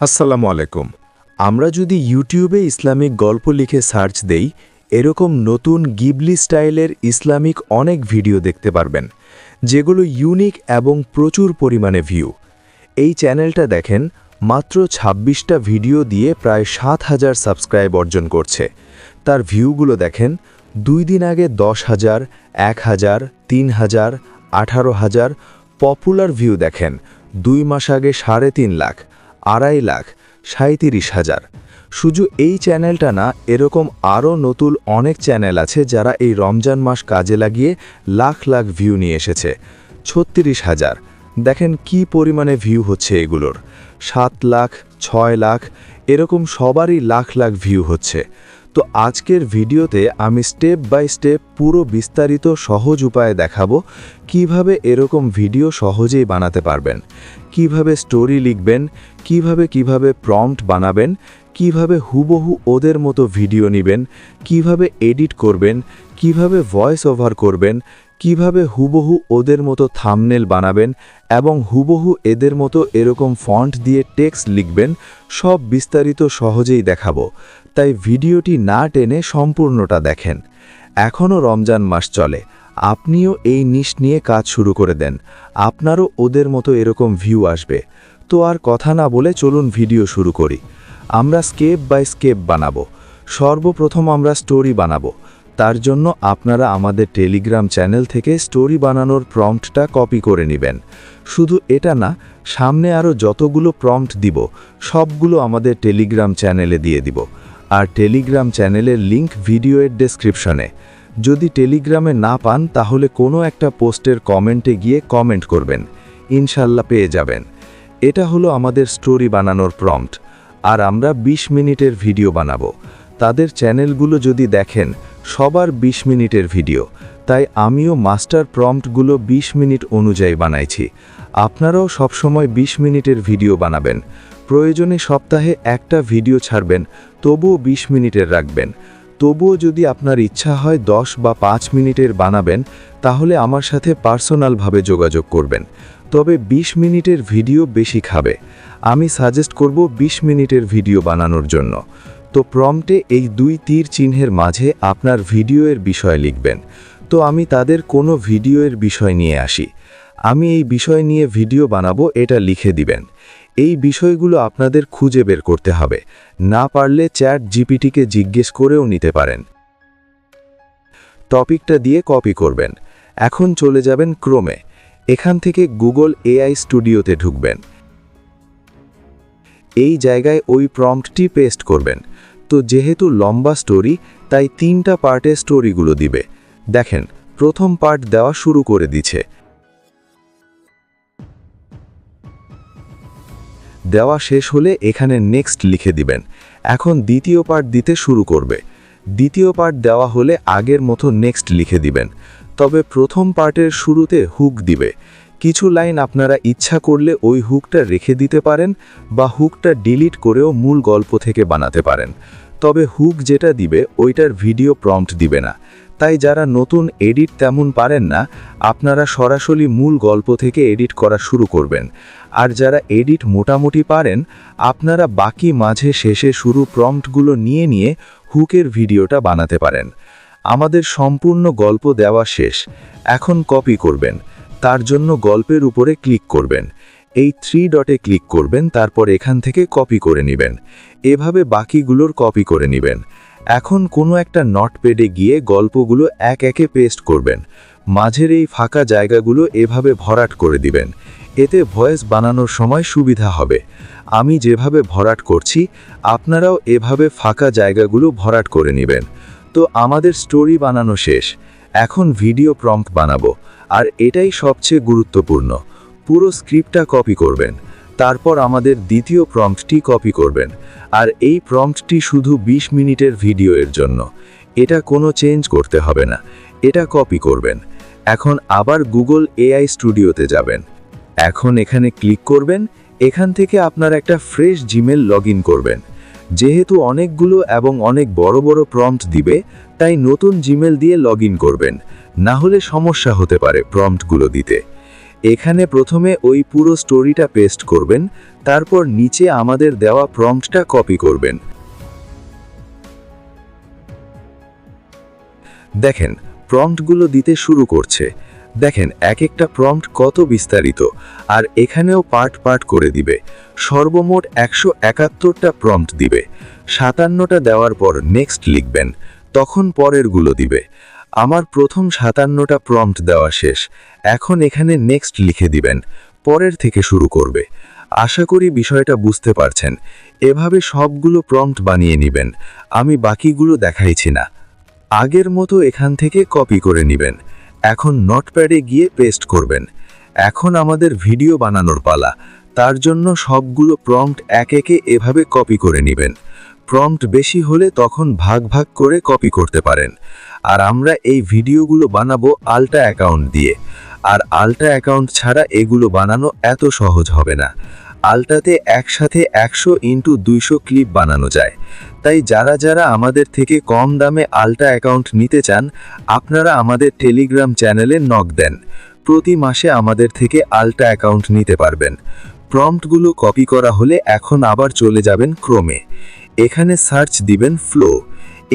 আসসালামু আলাইকুম। আমরা যদি ইউটিউবে ইসলামিক গল্প লিখে সার্চ দেই, এরকম নতুন গিবলি স্টাইলের ইসলামিক অনেক ভিডিও দেখতে পারবেন, যেগুলো ইউনিক এবং প্রচুর পরিমাণে ভিউ। এই চ্যানেলটা দেখেন, মাত্র ২৬টা ভিডিও দিয়ে প্রায় ৭,০০০ সাবস্ক্রাইব অর্জন করছে। তার ভিউগুলো দেখেন, 2 দিন আগে 10,০০০, ১,০০০, 3,০০০, 18,০০০। পপুলার ভিউ দেখেন, 2 মাস আগে 3.5 লাখ, 2.5 লাখ, 37,০০০। শুধু এই চ্যানেলটা না, এরকম আরও নতুন অনেক চ্যানেল আছে যারা এই রমজান মাস কাজে লাগিয়ে লাখ লাখ ভিউ নিয়ে এসেছে। 36,০০০। দেখেন কি পরিমাণে ভিউ হচ্ছে এগুলোর। 7 লাখ, 6 লাখ, এরকম সবারই লাখ লাখ ভিউ হচ্ছে। তো আজকের ভিডিওতে আমি স্টেপ বাই স্টেপ পুরো বিস্তারিত সহজ উপায়ে দেখাবো কিভাবে এরকম ভিডিও সহজেই বানাতে পারবেন, কিভাবে স্টোরি লিখবেন, কিভাবে প্রম্পট বানাবেন, কিভাবে হুবহু ওদের মতো ভিডিও নেবেন, কিভাবে এডিট করবেন, কিভাবে ভয়েস ওভার করবেন, কিভাবে হুবহু ওদের মতো থাম্বনেল বানাবেন এবং হুবহু এদের মতো এরকম ফন্ট দিয়ে টেক্সট লিখবেন, সব বিস্তারিত সহজেই দেখাবো। তাই ভিডিওটি না টেনে সম্পূর্ণটা দেখেন। এখনও রমজান মাস চলে, আপনিও এই নিশ নিয়ে কাজ শুরু করে দেন, আপনারও ওদের মতো এরকম ভিউ আসবে। তো আর কথা না বলে চলুন ভিডিও শুরু করি। আমরা স্টেপ বাই স্টেপ বানাবো। সর্বপ্রথম আমরা স্টোরি বানাবো। তার জন্য আপনারা আমাদের টেলিগ্রাম চ্যানেল থেকে স্টোরি বানানোর প্রম্পটটা কপি করে নেবেন। শুধু এটা না, সামনে আরও যতগুলো প্রম্পট দিব সবগুলো আমাদের টেলিগ্রাম চ্যানেলে দিয়ে দিব। আর টেলিগ্রাম চ্যানেলের লিংক ভিডিওর ডেসক্রিপশনে। যদি টেলিগ্রামে না পান তাহলে কোনো একটা পোস্টের কমেন্টে গিয়ে কমেন্ট করবেন, ইনশাল্লাহ পেয়ে যাবেন। এটা হলো আমাদের স্টোরি বানানোর প্রম্পট। আর আমরা 20 মিনিটের ভিডিও বানাবো। তাদের চ্যানেলগুলো যদি দেখেন, সবার 20 মিনিটের ভিডিও, তাই আমিও মাস্টার প্রম্পটগুলো 20 মিনিট অনুযায়ী বানাইছি। আপনারাও সবসময় 20 মিনিটের ভিডিও বানাবেন। প্রয়োজনে সপ্তাহে একটা ভিডিও ছাড়বেন, তবুও 20 মিনিটের রাখবেন। তবুও যদি আপনার ইচ্ছা হয় 10 বা 5 মিনিটের বানাবেন, তাহলে আমার সাথে পার্সোনালভাবে যোগাযোগ করবেন। তবে 20 মিনিটের ভিডিও বেশি খাবে। আমি সাজেস্ট করব 20 মিনিটের ভিডিও বানানোর জন্য। তো প্রম্পটে এই 2 তীর চিহ্নের মাঝে আপনার ভিডিওর বিষয় লিখবেন। তো আমি তাদের কোনো ভিডিওর বিষয় নিয়ে আসি। আমি এই বিষয় নিয়ে ভিডিও বানাবো, এটা লিখে দিবেন। এই বিষয়গুলো আপনাদের খুঁজে বের করতে হবে। না পারলে চ্যাট জিপিটিকে জিজ্ঞেস করেও নিতে পারেন। টপিকটা দিয়ে কপি করবেন। এখন চলে যাবেন ক্রোমে। এখান থেকে গুগল এআই স্টুডিওতে ঢুকবেন। এই জায়গায় ওই প্রম্পটটি পেস্ট করবেন। তো যেহেতু লম্বা স্টোরি, তাই 3টা পার্টে স্টোরিগুলো দিবে। দেখেন, প্রথম পার্ট দেওয়া শুরু করে দিচ্ছে। দেওয়া শেষ হলে এখানে নেক্সট লিখে দিবেন। এখন দ্বিতীয় পার্ট দিতে শুরু করবে। দ্বিতীয় পার্ট দেওয়া হলে আগের মতো নেক্সট লিখে দিবেন। তবে প্রথম পার্টের শুরুতে হুক দিবে। কিছু লাইন আপনারা ইচ্ছা করলে ওই হুকটা রেখে দিতে পারেন বা হুকটা ডিলিট করেও মূল গল্প থেকে বানাতে পারেন। তবে হুক যেটা দিবে ওইটার ভিডিও প্রম্পট দিবে না। তাই যারা নতুন এডিট তেমন পারেন না, আপনারা সরাসরি মূল গল্প থেকে এডিট করা শুরু করবেন। আর যারা এডিট মোটামুটি পারেন, আপনারা বাকি মাঝে শেষে শুরু প্রম্পটগুলো নিয়ে নিয়ে হুকের ভিডিওটা বানাতে পারেন। আমাদের সম্পূর্ণ গল্প দেওয়া শেষ। এখন কপি করবেন। তার জন্য গল্পের উপরে ক্লিক করবেন। এই 3 ডটে ক্লিক করবেন, তারপর এখান থেকে কপি করে নেবেন। এভাবে বাকিগুলোর কপি করে নেবেন। এখন কোনো একটা নোটপ্যাডে গিয়ে গল্পগুলো এক একে পেস্ট করবেন। মাঝের এই ফাঁকা জায়গাগুলো এভাবে ভরাট করে দিবেন। এতে ভয়েস বানানোর সময় সুবিধা হবে। আমি যেভাবে ভরাট করছি, আপনারাও এভাবে ফাঁকা জায়গাগুলো ভরাট করে নেবেন। তো আমাদের স্টোরি বানানো শেষ। এখন ভিডিও প্রম্পট বানাবো। আর এটাই সবচেয়ে গুরুত্বপূর্ণ। পুরো স্ক্রিপ্টটা কপি করবেন। তারপর আমাদের দ্বিতীয় প্রম্পটটি কপি করবেন। আর এই প্রম্পটটি শুধু 20 মিনিটের ভিডিওর জন্য। এটা কোনো চেঞ্জ করতে হবে না। এটা কপি করবেন। এখন আবার গুগল এআই স্টুডিওতে যাবেন। এখন এখানে ক্লিক করবেন। এখান থেকে আপনার একটা ফ্রেশ জিমেল লগইন করবেন। যেহেতু অনেকগুলো এবং অনেক বড় বড় প্রম্পট দিবে, তাই নতুন জিমেল দিয়ে লগইন করবেন। না হলে সমস্যা হতে পারে প্রম্পটগুলো দিতে। এখানে প্রথমে ওই পুরো স্টোরিটা পেস্ট করবেন, তারপর নিচে আমাদের দেওয়া প্রম্পটটা কপি করবেন। দেখেন প্রম্পটগুলো দিতে শুরু করছে। দেখেন এক একটা প্রম্পট কত বিস্তারিত, আর এখানেও পার্ট পার্ট করে দিবে। সর্বমোট 171টা প্রম্পট দিবে। 57টা দেওয়ার পর নেক্সট লিখবেন, তখন পরেরগুলো দিবে। আমার প্রথম 57টা প্রম্পট দেওয়া শেষ। এখন এখানে নেক্সট লিখে দিবেন, পরের থেকে শুরু করবে। আশা করি বিষয়টা বুঝতে পারছেন। এভাবে সবগুলো প্রম্পট বানিয়ে নেবেন। আমি বাকিগুলো দেখাইছি না। আগের মতো এখান থেকে কপি করে নেবেন। এখন নোটপ্যাডে গিয়ে পেস্ট করবেন। এখন আমাদের ভিডিও বানানোর পালা। তার জন্য সবগুলো প্রম্পট এক একে এভাবে কপি করে নেবেন। প্রম্পট বেশি হলে তখন ভাগ ভাগ করে কপি করতে পারেন। আর আমরা এই ভিডিওগুলো বানাবো আল্টা অ্যাকাউন্ট দিয়ে। আর আল্টা অ্যাকাউন্ট ছাড়া এগুলো বানানো এত সহজ হবে না। আল্টাতে একসাথে 100x200 ক্লিপ বানানো যায়। তাই যারা যারা আমাদের থেকে কম দামে আল্টা অ্যাকাউন্ট নিতে চান, আপনারা আমাদের টেলিগ্রাম চ্যানেলে নক দেন। প্রতি মাসে আমাদের থেকে আল্টা অ্যাকাউন্ট নিতে পারবেন। প্রম্পটগুলো কপি করা হলে এখন আবার চলে যাবেন ক্রোমে। এখানে সার্চ দিবেন ফ্লো।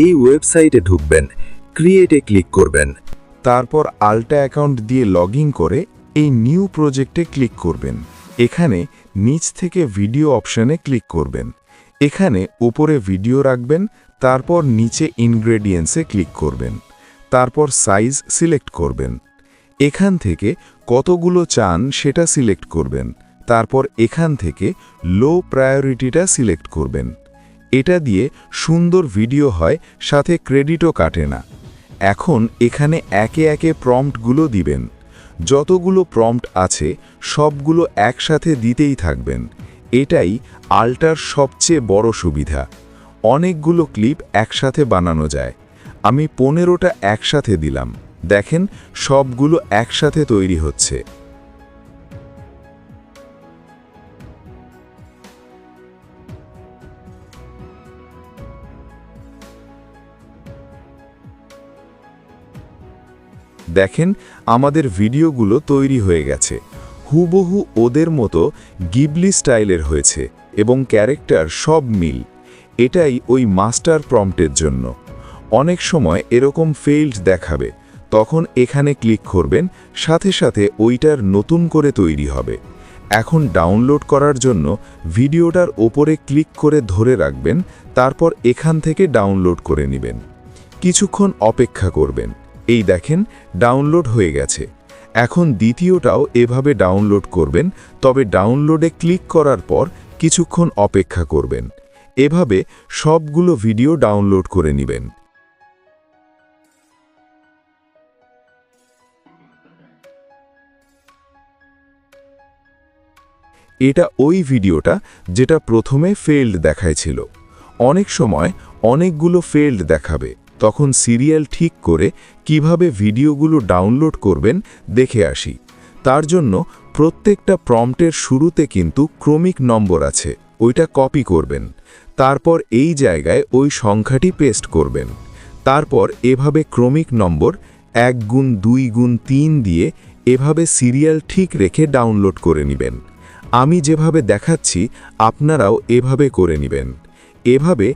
এই ওয়েবসাইটে ঢুকবেন, ক্রিয়েটে ক্লিক করবেন। তারপর আল্টা অ্যাকাউন্ট দিয়ে লগইন করে এই নিউ প্রজেক্টে ক্লিক করবেন। এখানে নিচ থেকে ভিডিও অপশনে ক্লিক করবেন। এখানে উপরে ভিডিও রাখবেন, তারপর নিচে ইনগ্রেডিয়েন্টসে ক্লিক করবেন। তারপর সাইজ সিলেক্ট করবেন। এখান থেকে কতগুলো চান সেটা সিলেক্ট করবেন। তারপর এখান থেকে লো প্রায়োরিটিটা সিলেক্ট করবেন। এটা দিয়ে সুন্দর ভিডিও হয়, সাথে ক্রেডিটও কাটে না। এখন এখানে একে একে প্রম্পটগুলো দিবেন। যতগুলো প্রম্পট আছে সবগুলো একসাথে দিতেই থাকবেন। এটাই আল্টার সবচেয়ে বড় সুবিধা। অনেকগুলো ক্লিপ একসাথে বানানো যায়। আমি 15টা একসাথে দিলাম। দেখেন সবগুলো একসাথে তৈরি হচ্ছে। দেখেন আমাদের ভিডিওগুলো তৈরি হয়ে গেছে। হুবহু ওদের মতো গিবলি স্টাইলের হয়েছে এবং ক্যারেক্টার সব মিল। এটাই ওই মাস্টার প্রম্পটের জন্য। অনেক সময় এরকম ফেইল্ড দেখাবে, তখন এখানে ক্লিক করবেন, সাথে সাথে ওইটার নতুন করে তৈরি হবে। এখন ডাউনলোড করার জন্য ভিডিওটার ওপরে ক্লিক করে ধরে রাখবেন, তারপর এখান থেকে ডাউনলোড করে নেবেন। কিছুক্ষণ অপেক্ষা করবেন। এই দেখেন ডাউনলোড হয়ে গেছে। এখন দ্বিতীয়টাও এভাবে ডাউনলোড করবেন, তবে ডাউনলোডে ক্লিক করার পর কিছুক্ষণ অপেক্ষা করবেন। এভাবে সবগুলো ভিডিও ডাউনলোড করে নেবেন। এটা ওই ভিডিওটা যেটা প্রথমে ফেইল্ড দেখাইছিল। অনেক সময় অনেকগুলো ফেইল্ড দেখাবে, তখন সিরিয়াল ঠিক করে কিভাবে ভিডিওগুলো ডাউনলোড করবেন দেখে আসি। তার জন্য প্রত্যেকটা প্রম্পটের শুরুতে কিন্তু ক্রমিক নম্বর আছে, ওইটা কপি করবেন। তারপর এই জায়গায় ওই সংখ্যাটি পেস্ট করবেন। তারপর এভাবে ক্রমিক নম্বর 1 গুণ 2 গুণ 3 দিয়ে এভাবে সিরিয়াল ঠিক রেখে ডাউনলোড করে নেবেন। আমি যেভাবে দেখাচ্ছি আপনারাও এভাবে করে নেবেন। এভাবে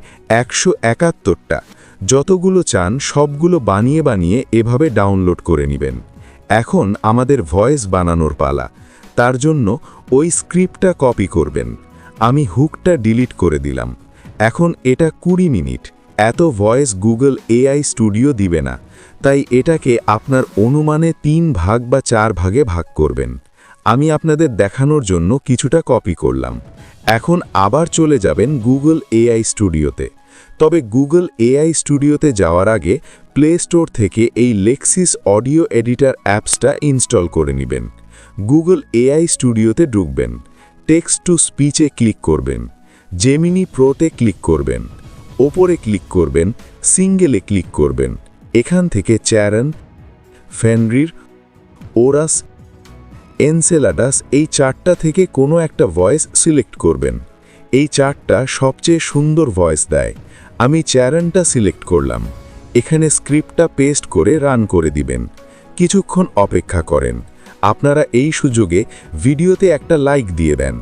171টা যতগুলো চান সবগুলো বানিয়ে বানিয়ে এভাবে ডাউনলোড করে নেবেন। এখন আমাদের ভয়েস বানানোর পালা। তার জন্য ওই স্ক্রিপ্টটা কপি করবেন। আমি হুকটা ডিলিট করে দিলাম। এখন এটা 20 মিনিট। এত ভয়েস গুগল এআই স্টুডিও দিবে না, তাই এটাকে আপনার অনুমানে 3 ভাগ বা 4 ভাগে ভাগ করবেন। আমি আপনাদের দেখানোর জন্য কিছুটা কপি করলাম। এখন আবার চলে যাবেন গুগল এআই স্টুডিওতে। তবে গুগল এআই স্টুডিওতে যাওয়ার আগে প্লে স্টোর থেকে এই লেক্সিস অডিও এডিটর অ্যাপসটা ইনস্টল করে নেবেন। গুগল এআই স্টুডিওতে ঢুকবেন, টেক্সট টু স্পিচে ক্লিক করবেন, জেমিনি প্রোতে ক্লিক করবেন, ওপরে ক্লিক করবেন, সিঙ্গেলে ক্লিক করবেন। এখান থেকে চ্যারন, ফেনরির, ওরাস, এনসেলাডাস এই 4টা থেকে কোনো একটা ভয়েস সিলেক্ট করবেন। এই 4টা সবচেয়ে সুন্দর ভয়েস দেয়। আমি চ্যারনটা সিলেক্ট করলাম। এখানে স্ক্রিপ্টটা পেস্ট করে রান করে দিবেন। কিছুক্ষণ অপেক্ষা করেন। আপনারা এই সুযোগে ভিডিওতে একটা লাইক দিয়ে দেন।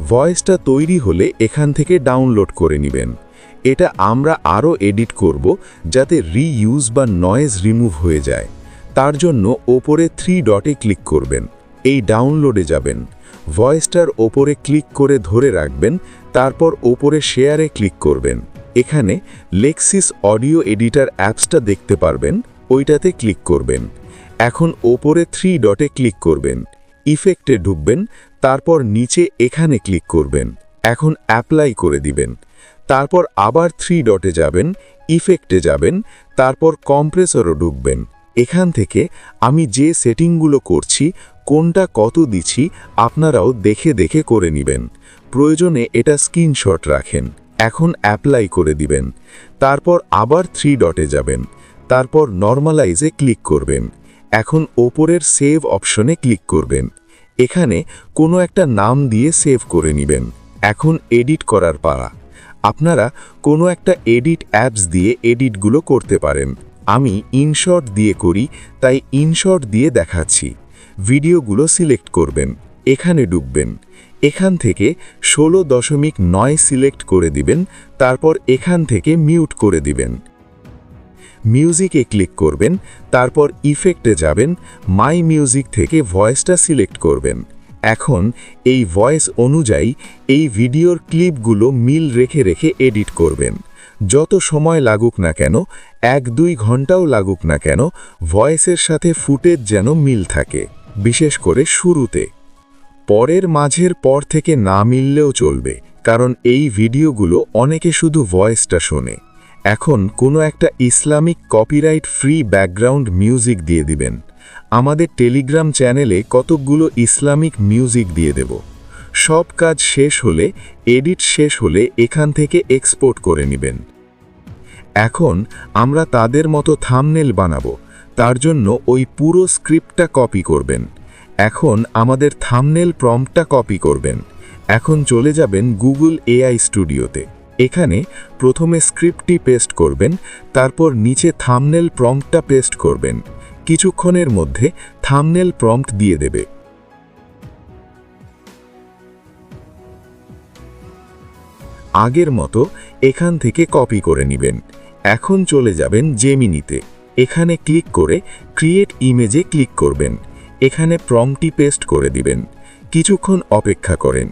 ভয়েসটা তৈরি হলে এখান থেকে ডাউনলোড করে নেবেন। এটা আমরা আরও এডিট করব যাতে রিইউজ বা নয়েজ রিমুভ হয়ে যায়। তার জন্য ওপরে 3 ডটে ক্লিক করবেন, এই ডাউনলোডে যাবেন, ভয়েসটার ওপরে ক্লিক করে ধরে রাখবেন, তারপর ওপরে শেয়ারে ক্লিক করবেন। এখানে লেক্সিস অডিও এডিটর অ্যাপসটা দেখতে পারবেন, ওইটাতে ক্লিক করবেন। এখন ওপরে 3 ডটে ক্লিক করবেন, ইফেক্টে ঢুকবেন, তারপর নিচে এখানে ক্লিক করবেন। এখন অ্যাপ্লাই করে দিবেন। তারপর আবার 3 ডটে যাবেন, ইফেক্টে যাবেন, তারপর কম্প্রেসরও ঢুকবেন। এখান থেকে আমি যে সেটিংগুলো করছি, কোনটা কত দিচ্ছি আপনারাও দেখে দেখে করে নেবেন। প্রয়োজনে এটা স্ক্রিনশট রাখেন। এখন অ্যাপ্লাই করে দিবেন। তারপর আবার 3 ডটে যাবেন, তারপর নরমালাইজে ক্লিক করবেন। এখন ওপরের সেভ অপশনে ক্লিক করবেন। এখানে কোনো একটা নাম দিয়ে সেভ করে নেবেন। এখন এডিট করার পালা। আপনারা কোনো একটা এডিট অ্যাপস দিয়ে এডিটগুলো করতে পারেন। আমি ইনশট দিয়ে করি, তাই ইনশট দিয়ে দেখাচ্ছি। ভিডিওগুলো সিলেক্ট করবেন, এখানে ঢুকবেন। এখান থেকে 16.9 সিলেক্ট করে দিবেন, তারপর এখান থেকে মিউট করে দিবেন। মিউজিকে ক্লিক করবেন, তারপর ইফেক্টে যাবেন, মাই মিউজিক থেকে ভয়েসটা সিলেক্ট করবেন। এখন এই ভয়েস অনুযায়ী এই ভিডিওর ক্লিপগুলো মিল রেখে রেখে এডিট করবেন। যত সময় লাগুক না কেন, 1-2 ঘন্টাও লাগুক না কেন, ভয়েসের সাথে ফুটেজ যেন মিল থাকে, বিশেষ করে শুরুতে। পরের মাঝের পর থেকে না মিললেও চলবে, কারণ এই ভিডিওগুলো অনেকে শুধু ভয়েসটা শোনে। এখন কোনো একটা Islamic copyright free background music দিয়ে দিবেন। আমাদের টেলিগ্রাম চ্যানেলে কতকগুলো ইসলামিক মিউজিক দিয়ে দেব। সব কাজ শেষ হলে, এডিট শেষ হলে এখান থেকে এক্সপোর্ট করে নেবেন। এখন আমরা তাদের মতো থাম্বনেল বানাবো, তার জন্য ওই পুরো স্ক্রিপ্টটা কপি করবেন। এখন আমাদের থাম্বনেল প্রম্পটটা কপি করবেন। এখন চলে যাবেন গুগল এআই স্টুডিওতে। এখানে প্রথমে স্ক্রিপ্টটি পেস্ট করবেন, তারপর নিচে থাম্বনেল প্রম্পটটা পেস্ট করবেন। কিছুক্ষণের মধ্যে থাম্বনেল প্রম্পট দিয়ে দেবে। আগের মতো এখান থেকে কপি করে নেবেন। এখন চলে যাবেন জেমিনিতে। এখানে ক্লিক করে ক্রিয়েট ইমেজে ক্লিক করবেন। এখানে প্রম্পটটি পেস্ট করে দিবেন। কিছুক্ষণ অপেক্ষা করেন।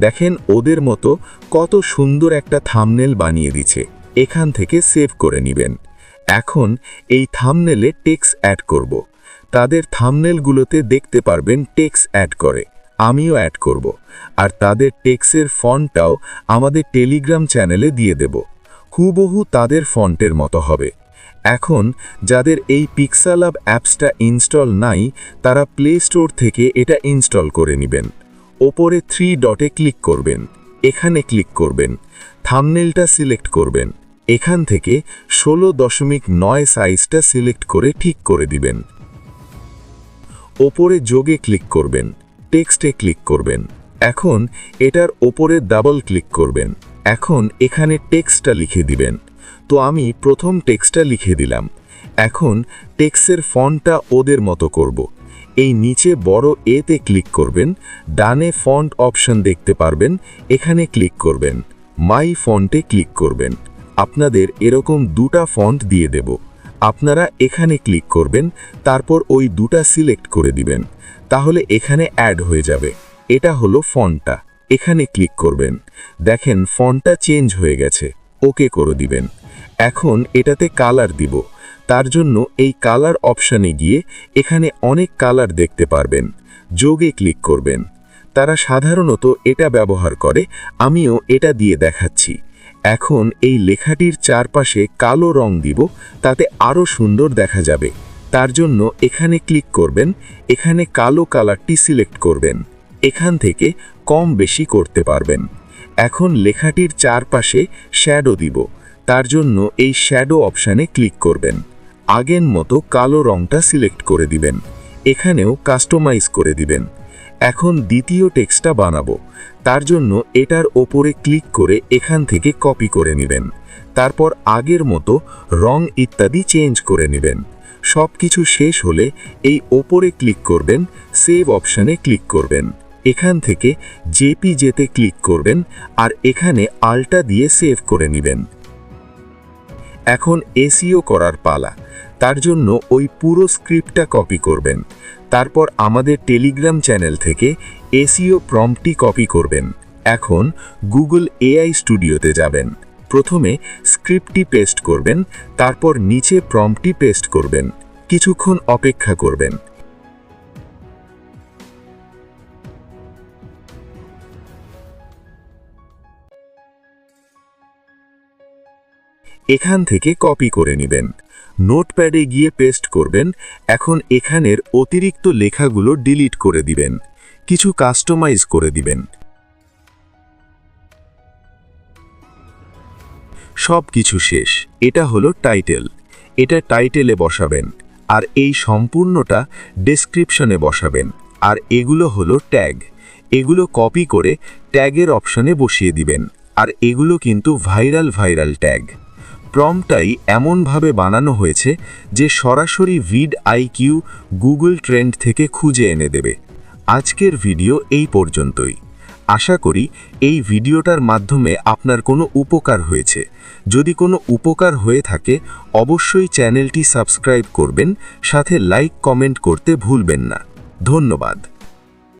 দেখেন ওদের মতো কত সুন্দর একটা থাম্বনেল বানিয়ে দিচ্ছে। এখান থেকে সেভ করে নেবেন। এখন এই থাম্বনেলে টেক্সট অ্যাড করব। তাদের থাম্বনেলগুলোতে দেখতে পারবেন টেক্সট অ্যাড করে, আমিও অ্যাড করব। আর তাদের টেক্সটের ফন্টটাও আমাদের টেলিগ্রাম চ্যানেলে দিয়ে দেব। হুবহু তাদের ফন্টের মতো হবে। এখন যাদের এই পিক্সালাব অ্যাপসটা ইনস্টল নাই, তারা প্লে স্টোর থেকে এটা ইনস্টল করে নেবেন। ওপরে 3 ডটে ক্লিক করবেন, এখানে ক্লিক করবেন, থাম্বনেলটা সিলেক্ট করবেন। এখান থেকে 16.9 সাইজটা সিলেক্ট করে ঠিক করে দিবেন। ওপরে যোগে ক্লিক করবেন, টেক্সটে ক্লিক করবেন। এখন এটার ওপরে ডাবল ক্লিক করবেন। এখন এখানে টেক্সটটা লিখে দিবেন। তো আমি প্রথম টেক্সটটা লিখে দিলাম। এখন টেক্সটের ফন্টটা ওদের মতো করব। এই নিচে বড় এতে ক্লিক করবেন, ডানে ফন্ট অপশন দেখতে পারবেন, এখানে ক্লিক করবেন, মাই ফন্টে ক্লিক করবেন। আপনাদের এরকম 2টা ফন্ট দিয়ে দেব। আপনারা এখানে ক্লিক করবেন, তারপর ওই 2টা সিলেক্ট করে দিবেন, তাহলে এখানে অ্যাড হয়ে যাবে। এটা হলো ফন্টটা। এখানে ক্লিক করবেন, দেখেন ফন্টটা চেঞ্জ হয়ে গেছে, ওকে করে দিবেন। এখন এটাতে কালার দিব। তার জন্য এই কালার অপশানে গিয়ে এখানে অনেক কালার দেখতে পারবেন, যোগে ক্লিক করবেন। তারা সাধারণত এটা ব্যবহার করে, আমিও এটা দিয়ে দেখাচ্ছি। এখন এই লেখাটির চারপাশে কালো রং দিব, তাতে আরও সুন্দর দেখা যাবে। তার জন্য এখানে ক্লিক করবেন, এখানে কালো কালারটি সিলেক্ট করবেন। এখান থেকে কম বেশি করতে পারবেন। এখন লেখাটির চারপাশে শ্যাডো দিব, তার জন্য এই শ্যাডো অপশানে ক্লিক করবেন। আগের মতো কালো রংটা সিলেক্ট করে দিবেন, এখানেও কাস্টমাইজ করে দিবেন। এখন দ্বিতীয় টেক্সটটা বানাবো, তার জন্য এটার ওপরে ক্লিক করে এখান থেকে কপি করে নেবেন। তারপর আগের মতো রং ইত্যাদি চেঞ্জ করে নেবেন। সব কিছু শেষ হলে এই ওপরে ক্লিক করবেন, সেভ অপশানে ক্লিক করবেন। এখান থেকে জেপিজেতে ক্লিক করবেন আর এখানে আল্টা দিয়ে সেভ করে নেবেন। এখন এসইও করার পালা, তার জন্য ওই পুরো স্ক্রিপ্টটা কপি করবেন। তারপর আমাদের টেলিগ্রাম চ্যানেল থেকে এসইও প্রম্পটটি কপি করবেন। এখন গুগল এআই স্টুডিওতে যাবেন। প্রথমে স্ক্রিপ্টটি পেস্ট করবেন, তারপর নিচে প্রম্পটটি পেস্ট করবেন। কিছুক্ষণ অপেক্ষা করবেন। এখান থেকে কপি করে নেবেন, নোটপ্যাডে গিয়ে পেস্ট করবেন। এখন এখানের অতিরিক্ত লেখাগুলো ডিলিট করে দিবেন, কিছু কাস্টমাইজ করে দিবেন। সব কিছু শেষ। এটা হলো টাইটেল, এটা টাইটেলে বসাবেন, আর এই সম্পূর্ণটা ডেসক্রিপশনে বসাবেন। আর এগুলো হলো ট্যাগ, এগুলো কপি করে ট্যাগের অপশনে বসিয়ে দিবেন। আর এগুলো কিন্তু ভাইরাল ট্যাগ। প্রম্পটটাই এমনভাবে বানানো হয়েছে যে সরাসরি ভিড-আইকিউ গুগল ট্রেন্ড থেকে খুঁজে এনে দেবে। আজকের ভিডিও এই পর্যন্তই। আশা করি এই ভিডিওটার মাধ্যমে আপনার কোনো উপকার হয়েছে। যদি কোনো উপকার হয়ে থাকে অবশ্যই চ্যানেলটি সাবস্ক্রাইব করবেন, সাথে লাইক কমেন্ট করতে ভুলবেন না। ধন্যবাদ।